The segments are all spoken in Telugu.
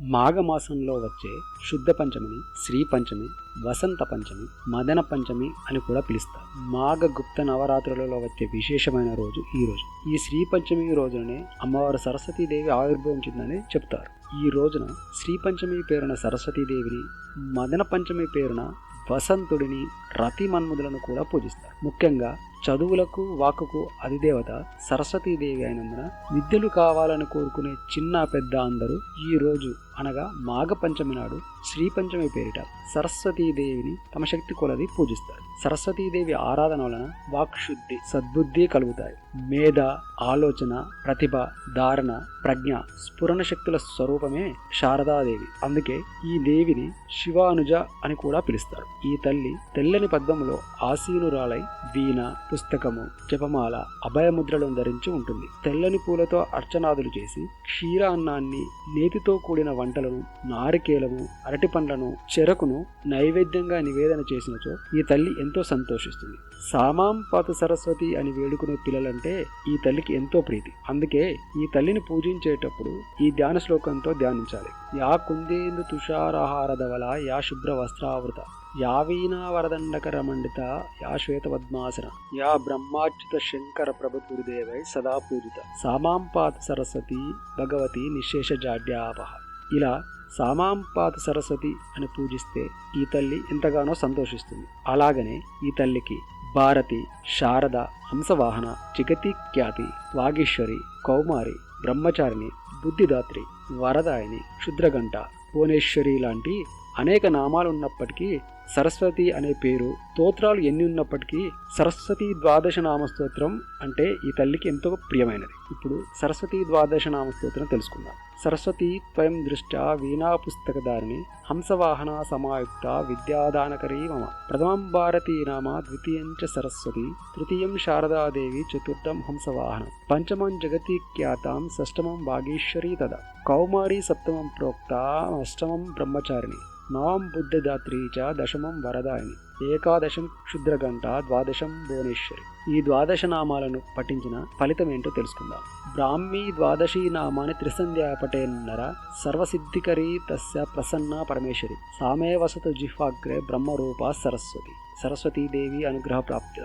మాఘమాసంలో వచ్చే శుద్ధ పంచమిని శ్రీ పంచమి, వసంత పంచమి, మదన పంచమి అని కూడా పిలుస్తారు. మాఘ గుప్త నవరాత్రులలో వచ్చే విశేషమైన రోజు ఈ రోజు. ఈ శ్రీ పంచమి రోజునే అమ్మవారు సరస్వతీదేవి ఆవిర్భవించిందని చెప్తారు. ఈ రోజున శ్రీ పంచమి పేరున సరస్వతీదేవిని, మదన పంచమి పేరున వసంతుడిని, రతి మన్మధులను కూడా పూజిస్తారు. ముఖ్యంగా చదువులకు వాక్కుకు అధిదేవత సరస్వతీదేవి అయినందున విద్యలు కావాలని కోరుకునే చిన్న పెద్ద అందరూ ఈ రోజు అనగా మాఘ పంచమి నాడు శ్రీ పంచమి పేరిట సరస్వతీదేవిని తమ శక్తి కొలది పూజిస్తారు. సరస్వతీదేవి ఆరాధన వలన వాక్శుద్ధి, సద్బుద్ధి కలుగుతాయి. మేధ, ఆలోచన, ప్రతిభ, ధారణ, ప్రజ్ఞ, స్ఫురణ శక్తుల స్వరూపమే శారదాదేవి. అందుకే ఈ దేవిని శివానుజ అని కూడా పిలుస్తారు. ఈ తల్లి తెల్లని పద్మములో ఆసీనురాలై వీణ, పుస్తకము, జపమాల, అభయముద్రలను ధరించి ఉంటుంది. తెల్లని పూలతో అర్చనాదులు చేసి క్షీర అన్నాన్ని, నేతితో కూడిన వంటలను, నారికేలము, అరటి పండ్లను, చెరకును నైవేద్యంగా నివేదన చేసినచో ఈ తల్లి ఎంతో సంతోషిస్తుంది. సామాం పాతు సరస్వతి అని వేడుకునే పిల్లలంటే ఈ తల్లికి ఎంతో ప్రీతి. అందుకే ఈ తల్లిని పూజించేటప్పుడు ఈ ధ్యాన శ్లోకంతో ధ్యానించాలి. యా కుందేందు తుషారహారధవల, యా శుభ్ర వస్త్రావృత, యా వీణా వరదండకర మండిత, యా శ్వేత పద్మాసన, యా బ్రహ్మాచ్యుత శంకర ప్రభుదేవై సదా పూజిత, సామాంపాత సరస్వతి భగవతి నిశేష జాడ్యాపహ. ఇలా సామాంపాత సరస్వతి అని పూజిస్తే ఈ తల్లి ఎంతగానో సంతోషిస్తుంది. అలాగనే ఈ తల్లికి భారతి, శారద, హంసవాహన, జగతి ఖ్యాతి, వాగీశ్వరి, కౌమారి, బ్రహ్మచారిణి, బుద్ధిదాత్రి, వరదాయిని, క్షుద్రగంట, భువనేశ్వరి లాంటి అనేక నామాలు ఉన్నప్పటికీ, సరస్వతి అనే పేరు, స్తోత్రాలు ఎన్ని ఉన్నప్పటికీ సరస్వతి ద్వాదశ నామస్తోత్రం అంటే ఈ తల్లికి ఎంతో ప్రియమైనది. ఇప్పుడు సరస్వతి ద్వాదశ నామస్తోత్రం తెలుసుకుందాం. సరస్వతి త్వయం దృష్టా వీణా పుస్తకధారిణి, హంసవాహన సమాయుక్త విద్యాదానకరీ మమ, ప్రథమం భారతీ నామ, ద్వితీయం చ సరస్వతి, తృతీయం శారదాదేవి, చతుర్థం హంసవాహనం, పంచమం జగతి ఖ్యాతాం, షష్టమం వాగీశ్వరీ తదా, కౌమారీ సప్తమం ప్రోక్త, అష్టమం బ్రహ్మచారిణి, నవం బుద్ధిదాత్రీ చ, దశమం వరదాయిని, ఏకాదశం క్షుద్రగంట, ద్వాదశం భువనేశ్వరి. ఈ ద్వాదశ నామాలను పఠించిన ఫలితం ఏంటో తెలుసుకుందాం. బ్రాహ్మీ ద్వాదశీ నామాని త్రిసంధ్యా పఠేన్నర, సర్వసిద్ధికరీ తస్య ప్రసన్న పరమేశ్వరి, సామే వసతు జిహ్వాగ్రే బ్రహ్మరూపా సరస్వతి. సరస్వతీదేవి అనుగ్రహ ప్రాప్తి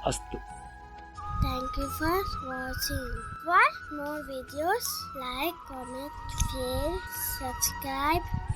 అస్తు. Thank you for watching. For more videos, like, comment, share, subscribe.